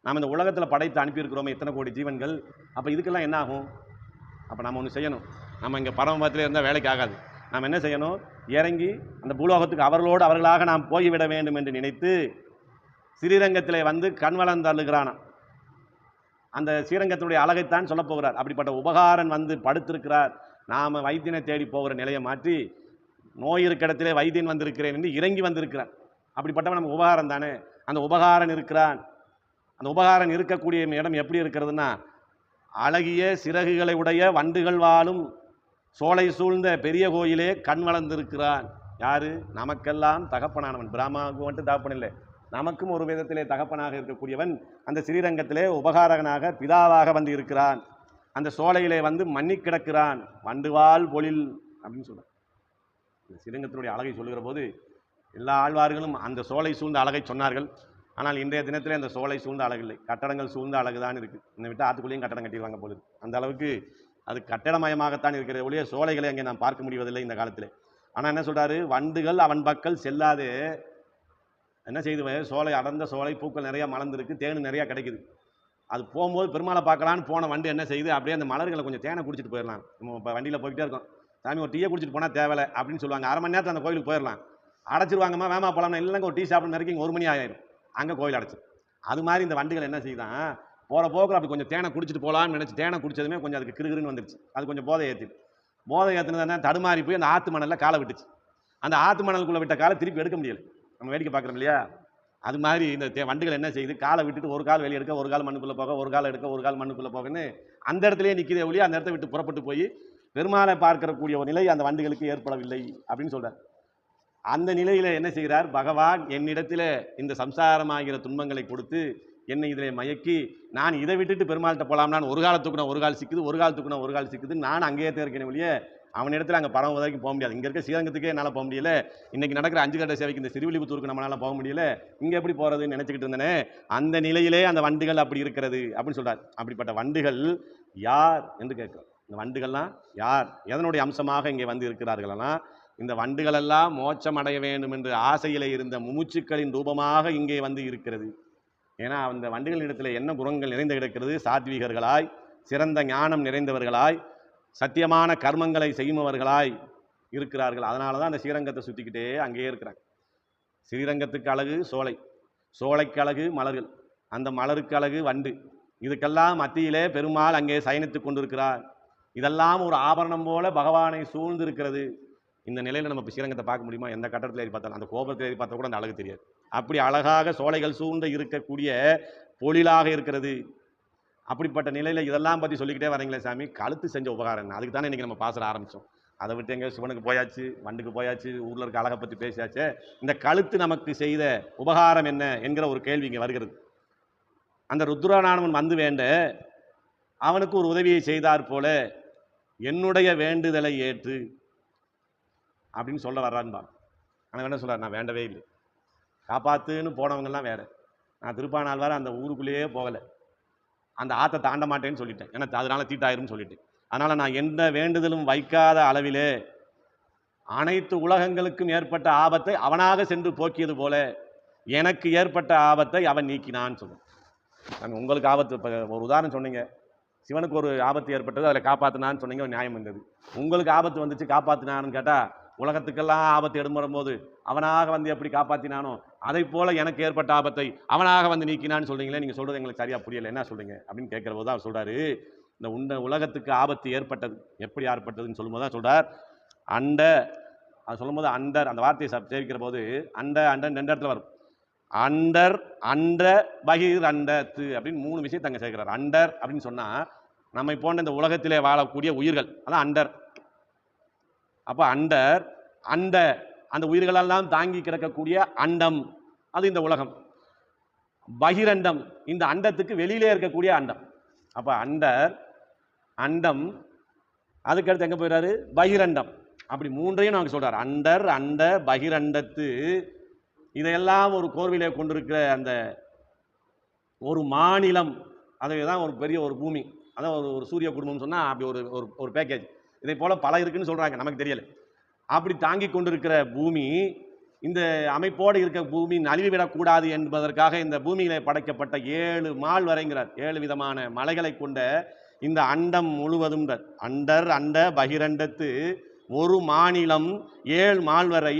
நம்ம இந்த உலகத்தில் படைத்து அனுப்பியிருக்கிறோமே எத்தனை கோடி ஜீவன்கள். அப்போ இதுக்கெல்லாம் என்ன ஆகும்? அப்போ நம்ம ஒன்று செய்யணும். நம்ம இங்கே பரமபதத்தில் இருந்தால் வேலைக்கு ஆகாது. நாம் என்ன செய்யணும்? இறங்கி அந்த பூலோகத்துக்கு அவர்களோடு அவர்களாக நாம் போய்விட வேண்டும் என்று நினைத்து ஸ்ரீரங்கத்தில் வந்து கண் வளர்ந்தள்ளுகிறானா. அந்த ஸ்ரீரங்கத்தினுடைய அழகைத்தான் சொல்ல போகிறார். அப்படிப்பட்ட உபகாரன் வந்து படுத்திருக்கிறார். நாம் வைத்தியனை தேடி போகிற நிலையை மாற்றி நோய் இருக்க இடத்திலே வைத்தியன் வந்திருக்கிறேன் என்று இறங்கி வந்திருக்கிறான். அப்படிப்பட்டவன் நம்ம உபகாரம் தானே. அந்த உபகாரன் இருக்கிறான். அந்த உபகாரன் இருக்கக்கூடிய இடம் எப்படி இருக்கிறதுனா, அழகிய சிறகுகளை உடைய வண்டுகள் வாழும் சோலை சூழ்ந்த பெரிய கோயிலே கண் வளர்ந்திருக்கிறான். யாரு? நமக்கெல்லாம் தகப்பனானவன். பிராமாவுக்கு மட்டும் தகப்பன் இல்லை, நமக்கும் ஒரு விதத்திலே தகப்பனாக இருக்கக்கூடியவன் அந்த ஸ்ரீரங்கத்திலே உபகாரகனாக பிதாவாக வந்து இருக்கிறான். அந்த சோலையிலே வந்து மன்னி கிடக்கிறான். வண்டுவால் பொழில் அப்படின்னு சொல்கிறார். இந்த ஸ்ரீரங்கத்தினுடைய அழகை சொல்லுகிற போது எல்லா ஆழ்வார்களும் அந்த சோலை சூழ்ந்த அழகை சொன்னார்கள். ஆனால் இன்றைய தினத்திலே அந்த சோலை சூழ்ந்த அழகு இல்லை, கட்டடங்கள் சூழ்ந்த அழகு தான் இருக்குது. இந்த விட்டு ஆற்றுக்குள்ளேயும் கட்டடம் கட்டிடுவாங்க பொழுது. அந்த அளவுக்கு அது கட்டடமயமாகத்தான் இருக்கிற ஒழிய சோலைகளை அங்கே நாம் பார்க்க முடிவதில்லை இந்த காலத்தில். ஆனால் என்ன சொல்கிறாரு? வண்டுகள் அவன் பக்கல் செல்லாது. என்ன செய்து? சோலை அடர்ந்த சோலை, பூக்கள் நிறையா மலர்ந்துருக்கு, தேன் நிறையா கிடைக்குது. அது போகும்போது பெருமாளை பார்க்கலான்னு போன வண்டு என்ன செய்யுது? அப்படியே அந்த மலர்களை கொஞ்சம் தேனை குடிச்சிட்டு போயிடலாம். நம்ம இப்போ வண்டியில் போய்கிட்டே இருக்கோம், சாமி ஒரு டீயை குடிச்சிட்டு போனால் தேவையில்லை அப்படின்னு சொல்லுவாங்க. அரை மணி நேரத்தில் அந்த கோயிலுக்கு போயிடலாம். அடைச்சிருவாங்கம்மா, வேமா போகலாம்னா இல்லைங்க ஒரு டீ சாப்பிட வரைக்கும் 1 மணி ஆயிடும், அங்கே கோயில் அடைச்சு. அது மாதிரி இந்த வண்டுகள் என்ன செய்யுதான், போகிற போக்கில் அப்படி கொஞ்சம் தேனை குடிச்சிட்டு போகலான்னு நினச்சி தேனை குடிச்சதுமே கொஞ்சம் அதுக்கு கிருகிருன்னு வந்துருச்சு. அது கொஞ்சம் போதை ஏற்றிட்டு போதை ஏற்றினதுனா தடுமாறி போய் அந்த ஆற்று மணலில் காலை விட்டுச்சு. அந்த ஆற்று மணலுக்குள்ளே விட்ட காலை திருப்பி எடுக்க முடியல. நம்ம வேடிக்கை பார்க்குறோம் இல்லையா? அது மாதிரி இந்த வண்டுகள் என்ன செய்யுது, காலை விட்டுட்டு ஒரு கால் வெளியே எடுக்க, ஒரு கால் மண்ணுக்குள்ளே போக, ஒரு கால் எடுக்க, ஒரு கால் மண்ணுக்குள்ளே போகன்னு அந்த இடத்துலேயே நிற்கிறே ஒழிய அந்த இடத்த விட்டு புறப்பட்டு போய் பெருமாளை பார்க்கக்கூடிய ஒரு நிலை அந்த வண்டுகளுக்கு ஏற்படவில்லை அப்படின்னு சொல்கிறார். அந்த நிலையில் என்ன செய்கிறார் பகவான், என்னிடத்தில் இந்த சம்சாரமாகிற துன்பங்களை கொடுத்து என்னை இதில் மயக்கி நான் இதை விட்டுட்டு பெருமாள்கிட்ட போகலாம்னான். ஒரு கால தூக்குனா ஒரு கால் சிக்குது, ஒரு கால் தூக்குனா ஒரு கால் சிக்குது. நான் அங்கேயே இருக்கேன் ஒழிய அவனிடத்தில் அங்கே பரவ வரைக்கும் போக முடியாது. இங்கே இருக்க ஸ்ரீரங்கத்துக்கே என்னால் போக முடியல. இன்றைக்கி நடக்கிற 5 கட்ட சேவைக்கு இந்த திருவில்லிபுத்தூருக்கு நம்மளால் போக முடியல. இங்கே எப்படி போகிறதுன்னு நினச்சிக்கிட்டு இருந்தேனே, அந்த நிலையிலே அந்த வண்டுகள் அப்படி இருக்கிறது அப்படின்னு சொல்கிறார். அப்படிப்பட்ட வண்டுகள் யார் என்று கேட்குறோம். இந்த வண்டுகள்லாம் யார், எதனுடைய அம்சமாக இங்கே வந்து இருக்கிறார்கள்னா, இந்த வண்டுகளெல்லாம் மோட்சம் அடைய வேண்டும் என்று ஆசையிலே இருந்த முமுட்சுக்களின் ரூபமாக இங்கே வந்து இருக்கிறது. ஏன்னா அந்த வண்டுகளிடத்தில் என்ன குணங்கள் நிறைந்து கிடக்கிறது, சாத்வீகர்களாய், சிறந்த ஞானம் நிறைந்தவர்களாய், சத்தியமான கர்மங்களை செய்யுமவர்களாய் இருக்கிறார்கள். அதனால தான் அந்த ஸ்ரீரங்கத்தை சுற்றிக்கிட்டே அங்கேயே இருக்கிறாங்க. ஸ்ரீரங்கத்துக்கு அழகு சோலை, சோலைக்கு அழகு மலர்கள், அந்த மலருக்கு அழகு வண்டு. இதுக்கெல்லாம் மத்தியிலே பெருமாள் அங்கே சயனித்து கொண்டிருக்கிறார். இதெல்லாம் ஒரு ஆபரணம் போல பகவானை சூழ்ந்து இருக்கிறது. இந்த நிலையில் நம்ம இப்போ ஸ்ரீரங்கத்தை பார்க்க முடியுமா? எந்த கட்டத்தில் ஏறி பார்த்தாலும், அந்த கோபுரத்தில் ஏறி பார்த்தா கூட அந்த அழகு தெரியாது. அப்படி அழகாக சோலைகள் சூழ்ந்து இருக்கக்கூடிய பொழிலாக இருக்கிறது. அப்படிப்பட்ட நிலையில் இதெல்லாம் பற்றி சொல்லிக்கிட்டே வரீங்களே சாமி, கழுத்து செஞ்ச உபகாரம் என்ன? அதுக்கு தானே இன்றைக்கி நம்ம பாசற ஆரம்பித்தோம். அதை விட்டு எங்கே சிவனுக்கு போயாச்சு, வண்டுக்கு போயாச்சு, ஊரில் இருக்க அழகை பற்றி பேசியாச்சு. இந்த கழுத்து நமக்கு செய்த உபகாரம் என்ன என்கிற ஒரு கேள்வி இங்கே வருகிறது. அந்த ருத்ரநானவன் வந்து வேண்ட அவனுக்கு ஒரு உதவியை செய்தார் போல என்னுடைய வேண்டுதலை ஏற்று அப்படின்னு சொல்ல வர்றான்னு பாரு. ஆனால் என்ன சொல்கிறார், நான் வேண்டவே இல்லை, காப்பாற்றுன்னு போனவங்கெல்லாம் வேறு. நான் திருப்பானாழ்வார் அந்த ஊருக்குள்ளேயே போகலை, அந்த ஆற்றை தாண்ட மாட்டேன்னு சொல்லிட்டேன், ஏன்னா அதனால் தீட்டாயிரும்னு சொல்லிட்டேன். அதனால் நான் எந்த வேண்டுதலும் வைக்காத அளவிலே அனைத்து உலகங்களுக்கும் ஏற்பட்ட ஆபத்தை அவனாக சென்று போக்கியது போல எனக்கு ஏற்பட்ட ஆபத்தை அவன் நீக்கினான்னு சொல்லுவேன். உங்களுக்கு ஆபத்து, இப்போ ஒரு உதாரணம் சொன்னீங்க, சிவனுக்கு ஒரு ஆபத்து ஏற்பட்டது, அதில் காப்பாற்றினான்னு சொன்னீங்க, ஒரு நியாயம் வந்தது. உங்களுக்கு ஆபத்து வந்துச்சு காப்பாற்றினான்னு கேட்டால், உலகத்துக்கெல்லாம் ஆபத்து எடுமறும் போது அவனாக வந்து எப்படி காப்பாற்றினானோ அதை போல எனக்கு ஏற்பட்ட ஆபத்தை அவனாக வந்து நீக்கினான்னு சொல்றீங்களே, நீங்கள் சொல்றது எங்களுக்கு சரியா புரியலை, என்ன சொல்றீங்க அப்படின்னு கேட்கிற போது தான் அவர் சொல்றாரு, இந்த உலகத்துக்கு ஆபத்து ஏற்பட்டது எப்படி ஏற்பட்டதுன்னு சொல்லும்போது தான் சொல்றார், அண்ட, அது சொல்லும்போது அண்டர், அந்த வார்த்தையை சேவிக்கிற போது அண்டர் 2 இடத்துல வரும். அண்டர் அண்ட பகிர் அண்டத்து அப்படின்னு 3 விஷயத்தை அங்கே சேர்க்கிறார். அண்டர் அப்படின்னு சொன்னா நம்மை போன்ற இந்த உலகத்திலே வாழக்கூடிய உயிர்கள், அதான் அண்டர். அப்போ அண்டர் அண்ட, அந்த உயிர்களெல்லாம் தாங்கி கிடக்கக்கூடிய அண்டம், அது இந்த உலகம். பகிரண்டம், இந்த அண்டத்துக்கு வெளியிலே இருக்கக்கூடிய அண்டம். அப்போ அண்டர் அண்டம், அதுக்கடுத்து எங்கே போயிடாரு, பகிரண்டம். அப்படி 3ஐயும் நமக்கு சொல்றார். அண்டர் அண்ட பகிரண்டத்து, இதையெல்லாம் ஒரு கோர்வையிலே கொண்டிருக்கிற அந்த ஒரு மாநிலம், அதுதான் ஒரு பெரிய ஒரு பூமி, அதான் ஒரு சூரிய குடும்பம் சொன்னால் அப்படி ஒரு பேக்கேஜ். இதை போல பல இருக்குன்னு சொல்றாங்க, நமக்கு தெரியல. அப்படி தாங்கி கொண்டிருக்கிற பூமி, இந்த அமைப்போடு இருக்க பூமி நழுவிவிடக்கூடாது என்பதற்காக இந்த பூமியிலே படைக்கப்பட்ட 7 மால் வரைங்கிறார். 7 விதமான மலைகளை கொண்ட இந்த அண்டம் முழுவதும் அண்டர் அண்ட பகிரண்டத்து ஒரு மாநிலம் 7 மால் வரை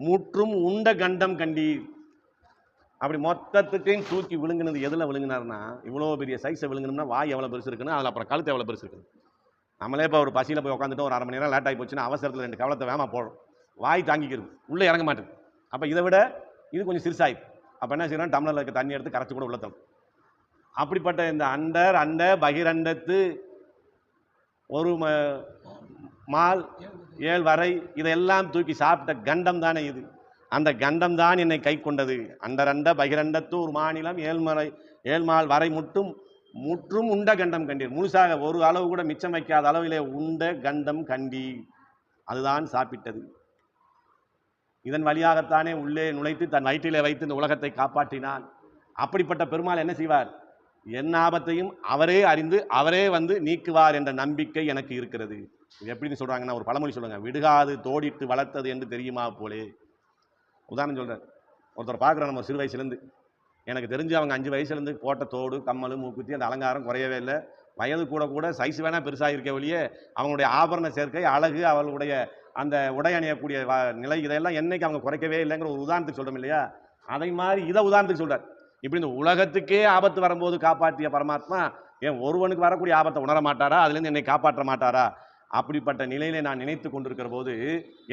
முற்றும் உண்ட கண்டம் கண்டீர். அப்படி மொத்தத்துக்கையும் தூக்கி விழுங்கினது எதில் விழுங்கினார்னா, இவ்வளோ பெரிய சைஸை விழுங்கணும்னா வாய் எவ்வளோ பெருசு இருக்குன்னு, அதில் அப்புறம் கழுத்து எவ்வளோ பெருசு இருக்குது. நம்மளே இப்போ ஒரு பசியில் போய் உட்காந்துட்டு ஒரு 1/2 மணி நேரம் லேட் ஆகி போச்சுன்னா அவசரத்தில் 2 கவலத்தை வேகமாக போடும், வாய் தாங்கிக்கிறது, உள்ளே இறங்க மாட்டேது. அப்போ இதை விட இது கொஞ்சம் சிறுசாயிது. அப்போ என்ன செய்யணும், டம்ளரில் இருக்க தண்ணி எடுத்து கரைச்சி கூட உள்ளத்தம். அப்படிப்பட்ட இந்த அண்டர் அண்ட பகிரண்டத்து ஒரு மால் 7 வரை இதையெல்லாம் தூக்கி சாப்பிட்ட கண்டம் தானே இது. அந்த கண்டம் தான் என்னை கை கொண்டது. அண்டர் அண்ட பகிரண்டத்து ஒரு மாநிலம் 7 மால் வரை முற்றும் உண்ட கண்டம் கண்டீர். முழுசாக ஒரு அளவு கூட மிச்சம் வைக்காத அளவிலே உண்ட கண்டம் கண்டீர், அதுதான் சாப்பிட்டது. இதன் வழியாகத்தானே உள்ளே நுழைத்து தன் வயிற்றிலே வைத்து இந்த உலகத்தை காப்பாற்றினான். அப்படிப்பட்ட பெருமாள் என்ன செய்வார், என் ஆபத்தையும் அவரே அறிந்து அவரே வந்து நீக்குவார் என்ற நம்பிக்கை எனக்கு இருக்கிறது. இது எப்படின்னு சொல்றாங்கன்னா, ஒரு பழமொழி சொல்லுங்க, விடுகாது தோடிட்டு வளர்த்தது என்று தெரியுமா போலே. உதாரணம் சொல்றார், ஒருத்தர் பார்க்குறோம், நம்ம சிறு வயசுலேருந்து, எனக்கு தெரிஞ்சு அவங்க 5 வயசுலேருந்து போட்ட தோடு கம்மல் மூக்குத்தி அந்த அலங்காரம் குறையவே இல்லை. வயது கூட கூட சைஸ் வேணா பெருசாக இருக்க வழியே அவங்களுடைய ஆபரண சேர்க்கை, அழகு, அவர்களுடைய அந்த உடை அணியக்கூடிய நிலை, இதெல்லாம் என்னைக்கு அவங்க குறைக்கவே இல்லைங்கிற ஒரு உதாரணத்துக்கு சொல்றோம் இல்லையா? அதை மாதிரி இதை உதாரணத்துக்கு சொல்றார். இப்படி இந்த உலகத்துக்கே ஆபத்து வரும்போது காப்பாற்றிய பரமாத்மா ஏன் ஒருவனுக்கு வரக்கூடிய ஆபத்தை உணர மாட்டாரா? அதுலேருந்து என்னை காப்பாற்ற மாட்டாரா? அப்படிப்பட்ட நிலையிலே நான் நினைத்து கொண்டிருக்கிற போது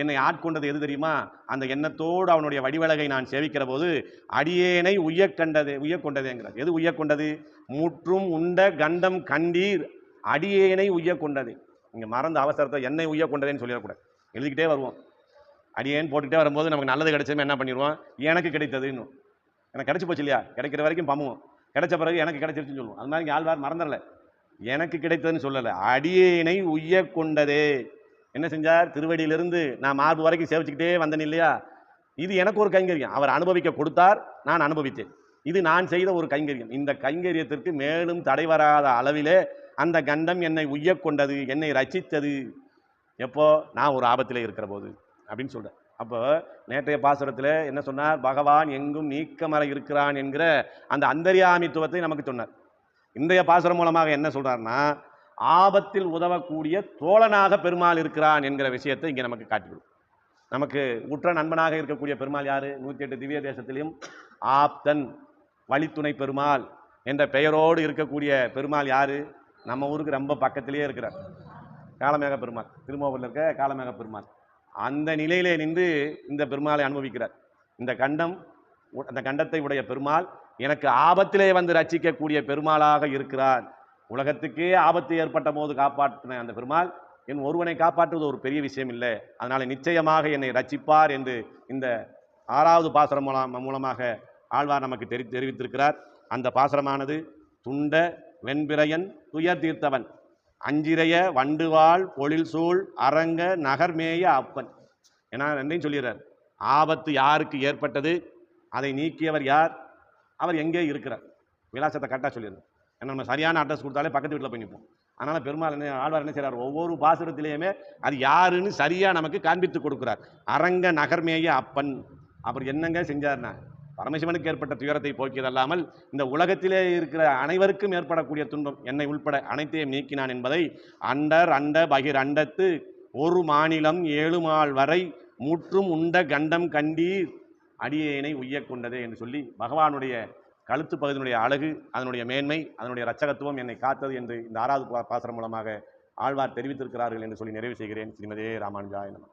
என்னை ஆட்கொண்டது எது தெரியுமா? அந்த எண்ணத்தோடு அவனுடைய வடிவழகை நான் சேவிக்கிற போது அடியேனை உய்யக்கொண்டதேங்கிறார். எது உய்யக்கொண்டது? முற்றும் உண்ட கண்டம் கண்டீர் அடியேனை உய்யக்கொண்டது. இங்க மறந்த அவசரத்தை என்னை உய்யக்கொண்டதேன்னு சொல்லிடக்கூடாது. எழுதிக்கிட்டே வருவோம். அடியேன் போட்டுக்கிட்டே வரும்போது நமக்கு நல்லது கிடைச்சதுமே என்ன பண்ணிடுவோம்? எனக்கு கிடைத்ததுன்னு. எனக்கு கிடைச்சி போச்சு இல்லையா? கிடைக்கிற வரைக்கும் பம்முவோம். கிடைச்ச பிறகு எனக்கு கிடைச்சிருச்சுன்னு சொல்லுவோம். அது மாதிரி ஆழ்வார் மறந்துடல, எனக்கு கிடைத்ததுன்னு சொல்லலை, அடியேனை உய்ய கொண்டதே. என்ன செஞ்சார்? திருவடியிலிருந்து நான் மார்பு வரைக்கும் சேவிச்சுக்கிட்டே வந்தேன் இல்லையா? இது எனக்கு ஒரு கைங்கரியம். அவர் அனுபவிக்க கொடுத்தார், நான் அனுபவித்தேன். இது நான் செய்த ஒரு கைங்கரியம். இந்த கைங்கரியத்திற்கு மேலும் தடை வராத அளவிலே அந்த கண்டம் என்னை உய்ய கொண்டது, என்னை ரட்சித்தது. எப்போ? நான் ஒரு ஆபத்திலே இருக்கிற போது அப்படின்னு சொல்றேன். அப்போ நேற்றைய பாசுரத்தில் என்ன சொன்னார்? பகவான் எங்கும் நீக்கமர இருக்கிறான் என்கிற அந்த அந்தர்யாமித்துவத்தை நமக்கு சொன்னார். இன்றைய பாசுரம் மூலமாக என்ன சொல்றாருன்னா, ஆபத்தில் உதவக்கூடிய தோழனாக பெருமாள் இருக்கிறான் என்கிற விஷயத்தை இங்கே நமக்கு காட்டிவிடும். நமக்கு உற்ற நண்பனாக இருக்கக்கூடிய பெருமாள் யாரு? 108 திவ்ய தேசத்திலையும் ஆப்தன், வழித்துணை பெருமாள் என்ற பெயரோடு இருக்கக்கூடிய பெருமாள் யாரு? நம்ம ஊருக்கு ரொம்ப பக்கத்திலேயே இருக்கிறார், காளமேக பெருமாள். திருமோகூரில் இருக்க காளமேக பெருமாள். அந்த நிலையிலே நின்று இந்த பெருமாளை அனுபவிக்கிறார். இந்த கண்டம், அந்த கண்டத்தை உடைய பெருமாள் எனக்கு ஆபத்திலே வந்து ரட்சிக்கக்கூடிய பெருமாளாக இருக்கிறார். உலகத்துக்கே ஆபத்து ஏற்பட்ட போது காப்பாற்றின அந்த பெருமாள் என் ஒருவனை காப்பாற்றுவது ஒரு பெரிய விஷயம் இல்லை, அதனால நிச்சயமாக என்னை ரட்சிப்பார் என்று இந்த 6வது பாசுரம் மூலமாக ஆழ்வார் நமக்கு தெரிவித்திருக்கிறார். அந்த பாசுரமானது துண்ட வெண்பிறையன் துயர் தீர்த்தவன் அஞ்சிறைய வண்டுவாள் பொழில் சூழ் அரங்க நகர்மேய அப்பன். ஏன்னா ரெண்டையும் சொல்லிடுறார். ஆபத்து யாருக்கு ஏற்பட்டது, அதை நீக்கியவர் யார், அவர் எங்கே இருக்கிறார், விலாசத்தை கரெக்டாக சொல்லிடுறார். ஏன்னா நம்ம சரியான அட்ரஸ் கொடுத்தாலே பக்கத்து வீட்டில் போய் நிற்போம். அதனால் பெருமாள் ஆழ்வார் என்ன செய்கிறார்? ஒவ்வொரு பாசுரத்திலேயுமே அது யாருன்னு சரியாக நமக்கு காண்பித்து கொடுக்குறார். அரங்க நகர்மேய அப்பன். அப்புறம் என்னங்க செஞ்சார்னா, பரமசிவனுக்கு ஏற்பட்ட துயரத்தை போக்கியதல்லாமல் இந்த உலகத்திலே இருக்கிற அனைவருக்கும் ஏற்படக்கூடிய துன்பம் என்னை உள்பட அனைத்தையும் நீக்கினான் என்பதை அண்டர் அண்ட பகிர் அண்டத்து ஒரு மாநிலம் 7 மால் வரை முற்றும் உண்ட கண்டம் கண்டீர் அடியேனை உய்ய கொண்டதே என்று சொல்லி பகவானுடைய கழுத்து பகுதியினுடைய அழகு, அதனுடைய மேன்மை, அதனுடைய இரட்சகத்துவம் என்னை காத்தது என்று இந்த 6வது பாசுரம் மூலமாக ஆழ்வார் தெரிவித்திருக்கிறார்கள் என்று சொல்லி நிறைவு செய்கிறேன். ஸ்ரீமதே ராமானுஜாய நமः.